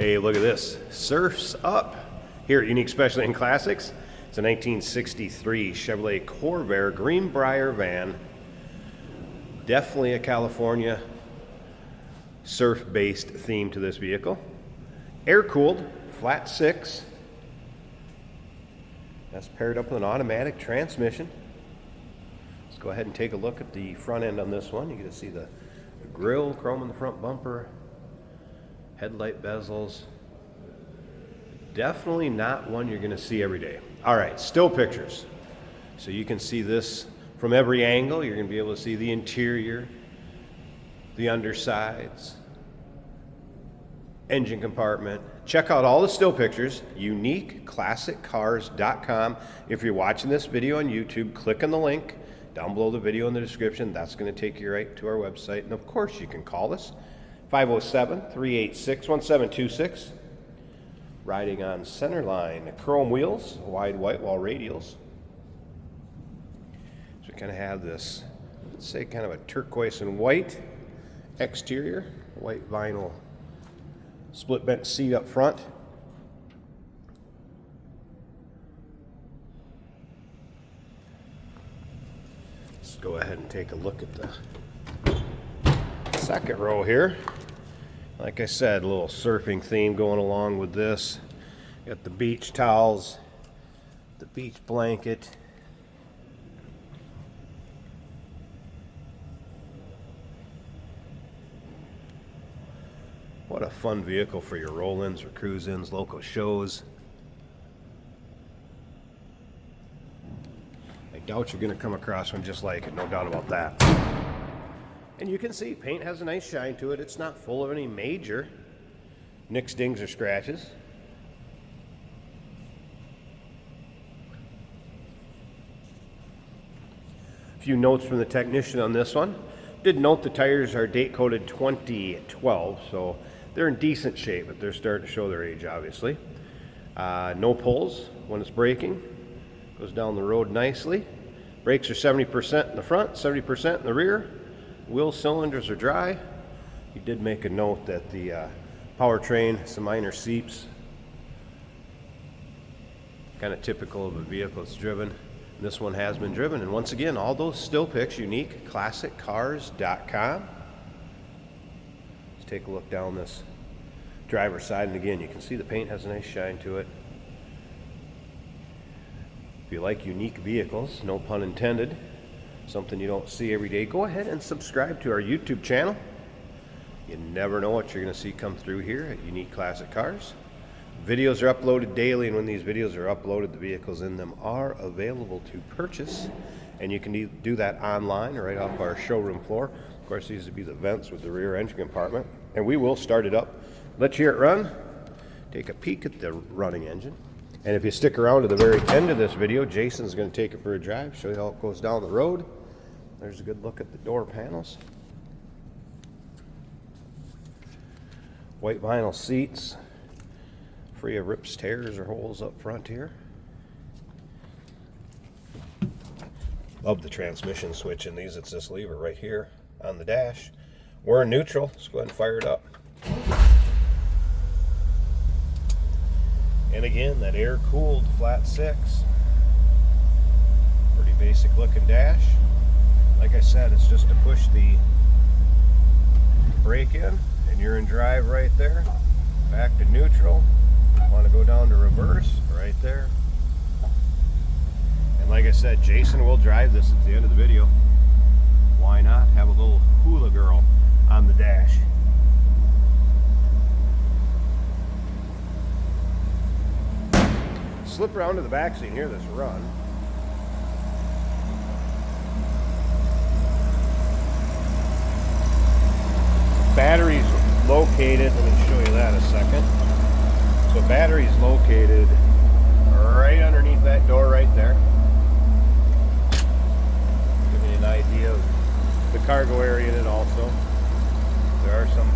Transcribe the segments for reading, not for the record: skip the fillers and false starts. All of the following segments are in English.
Hey, look at this. Surf's Up. Here at Unique Specialty and Classics. It's a 1963 Chevrolet Corvair Greenbriar van. Definitely a California surf-based theme to this vehicle. Air-cooled, flat six. That's paired up with an automatic transmission. Let's go ahead and take a look at the front end on this one. You get to see the grille, chrome in the front bumper, headlight bezels. Definitely not one you're going to see every day. All right, still pictures. So you can see this from every angle. You're going to be able to see the interior, the undersides, engine compartment. Check out all the still pictures, uniqueclassiccars.com. If you're watching this video on YouTube, click on the link down below the video in the description. That's going to take you right to our website. And of course, you can call us, 507-386-1726. Riding on centerline, chrome wheels, wide white wall radials. So we kind of have this, let's say, kind of a turquoise and white exterior, white vinyl split bench seat up front. Let's go ahead and take a look at the second row here. Like I said, a little surfing theme going along with this. Got the beach towels, the beach blanket. What a fun vehicle for your roll-ins or cruise-ins, local shows. I doubt you're going to come across one just like it, no doubt about that. And you can see paint has a nice shine to it. It's not full of any major nicks, dings, or scratches. A few notes from the technician on this one. Did note the tires are date coded 2012, so they're in decent shape, but they're starting to show their age, obviously. No pulls when it's braking. Goes down the road nicely. Brakes are 70% in the front, 70% in the rear. Wheel cylinders are dry. He did make a note that the powertrain, some minor seeps, kind of typical of a vehicle that's driven. And this one has been driven. And once again, all those still pics, uniqueclassiccars.com. Let's take a look down this driver's side. And again, you can see the paint has a nice shine to it. If you like unique vehicles, no pun intended, something you don't see every day, go ahead and subscribe to our YouTube channel. You never know what you're going to see come through here at Unique Classic Cars. Videos are uploaded daily, and when these videos are uploaded, the vehicles in them are available to purchase, and you can do that online or right off our showroom floor. Of course, these would be the vents with the rear engine compartment, and we will start it up, let you hear it run, take a peek at the running engine. And if you stick around to the very end of this video, Jason's going to take it for a drive, show you how it goes down the road. There's a good look at the door panels. White vinyl seats, free of rips, tears, or holes up front here. Love the transmission switch in these. It's this lever right here on the dash. We're in neutral. Let's go ahead and fire it up. And again, that air-cooled flat six. Pretty basic looking dash. Like I said, it's just to push the brake in, and you're in drive right there. Back to neutral. Want to go down to reverse, right there. And like I said, Jason will drive this at the end of the video. Why not? Have a little hula girl on the dash. Slip around to the back so you can hear this run. Battery's located, let me show you that in a second. So battery's located right underneath that door right there. Give you an idea of the cargo area in it also. There are some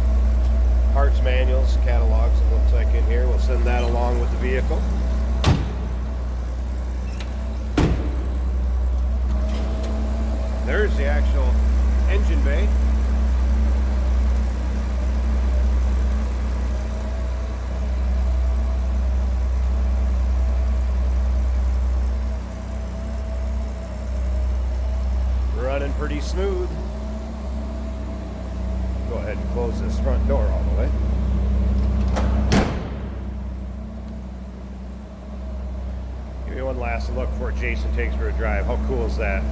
parts manuals, catalogs, it looks like in here. We'll send that along with the vehicle. There's the actual engine bay. Running pretty smooth. Go ahead and close this front door all the way. Give me one last look before Jason takes for a drive. How cool is that?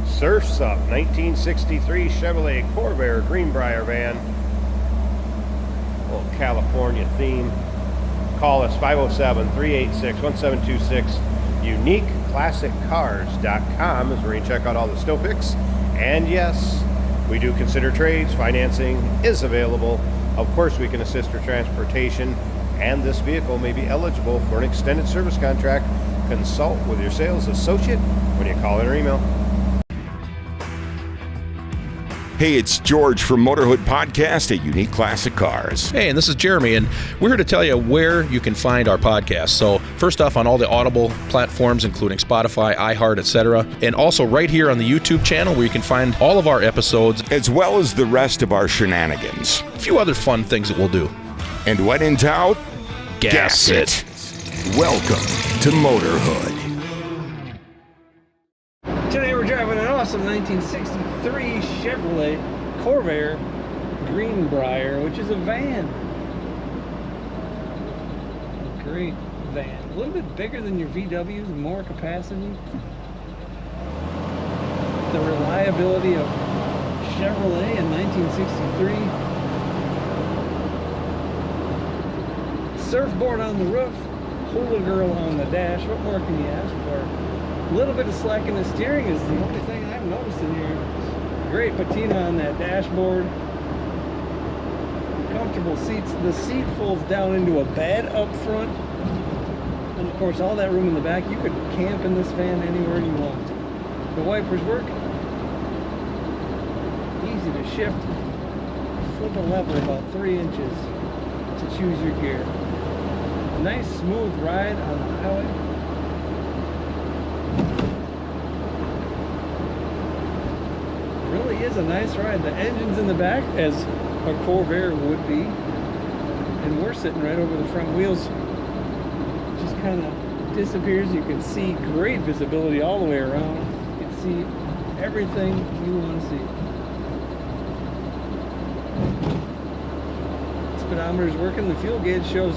Surf's Up 1963 Chevrolet Corvair Greenbriar van. Little California theme. Call us 507-386-1726. UniqueClassicCars.com is where you can check out all the still pics. And yes, we do consider trades. Financing is available. Of course, we can assist for transportation, and this vehicle may be eligible for an extended service contract. Consult with your sales associate when you call in or email. Hey, it's George from Motorhood Podcast at Unique Classic Cars. Hey, and this is Jeremy, and we're here to tell you where you can find our podcast. So first off, on all the Audible platforms, including Spotify, iHeart, etc., and also right here on the YouTube channel where you can find all of our episodes, as well as the rest of our shenanigans. A few other fun things that we'll do. And when in doubt, gas it. Welcome to Motorhood. Today we're driving an awesome 1963 Chevrolet Corvair Greenbriar, which is a van. A great van. A little bit bigger than your VWs, more capacity. The reliability of Chevrolet in 1963. Surfboard on the roof, hula girl on the dash. What more can you ask for? A little bit of slack in the steering is the only thing I've noticed in here. Great patina on that dashboard. Comfortable seats. The seat folds down into a bed up front. And of course, all that room in the back. You could camp in this van anywhere you want. The wipers work. Easy to shift. Flip a lever about 3 inches to choose your gear. Nice smooth ride on the highway. Really is a nice ride. The engine's in the back, as a Corvair would be, and we're sitting right over the front wheels. Just kind of disappears. You can see great visibility all the way around. You can see everything you want to see. Speedometer's working. The fuel gauge shows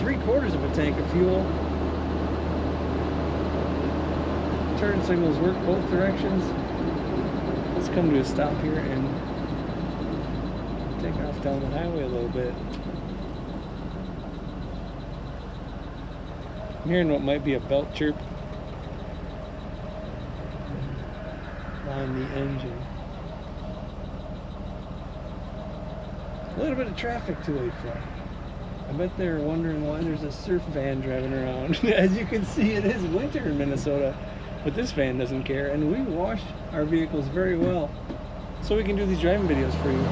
3/4 of a tank of fuel. Turn signals work both directions. Let's come to a stop here and take off down the highway a little bit. I'm hearing what might be a belt chirp on the engine. A little bit of traffic to wait for. I bet they're wondering why there's a surf van driving around. As you can see, it is winter in Minnesota, but this van doesn't care, and we wash our vehicles very well, so we can do these driving videos for you.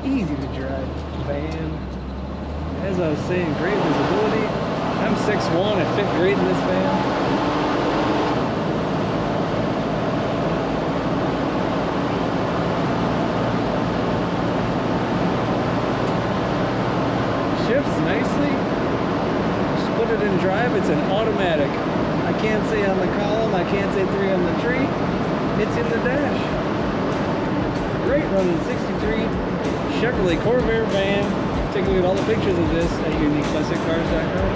Easy to drive van. As I was saying, great visibility. I'm 6'1", I fit great in this van. Shifts nicely. Just put it in drive. It's an automatic. I can't say on the column, I can't say 3 on the tree. It's in the dash. Great running 63 Chevrolet Corvair van. Take a look at all the pictures of this at UniqueClassicCars.com.